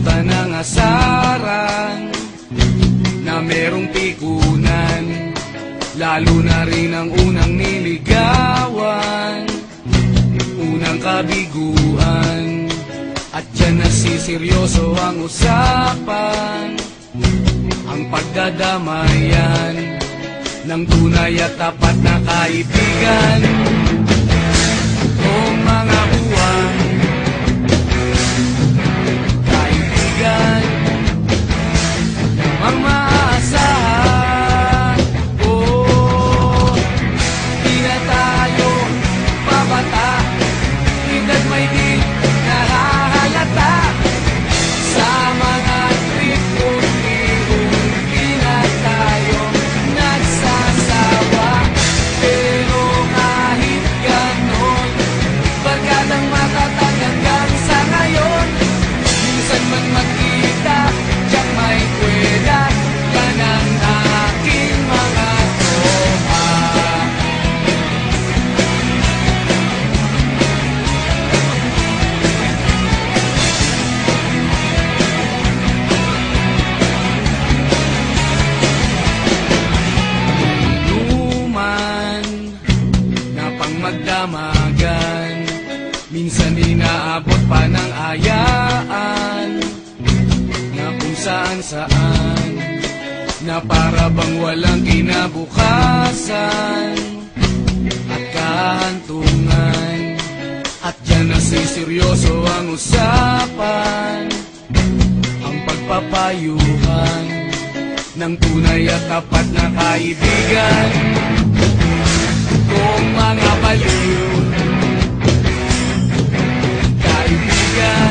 ba ng asaran na merong pikunan? Lalo na rin ang unang niligawan, unang kabiguan. At dyan nasiseryoso ang usapan, ang pagdadamayan ng tunay at tapat na kaibigan. O mga buwan, kaibigan, ang maaasahan. Oh, di na tayo babata, edad may di nahahalata. Sa mga trip unti-unti na tayo nagsasawa. Pero kahit ganon, barkadang matatag hanggang sa ngayon. Minsan man magkita, diyak may kwela, yan ang aking mga tropa. Inuman na pang magdamagan, minsan inaabot pa ng ayaan, na kung saan-saan, na para bang walang kinabukasan at kahantungan. At dyan nasiseryoso ang usapan, ang pagpapayuhan ng tunay at tapat na kaibigan. Kung mga baliw, kaibigan,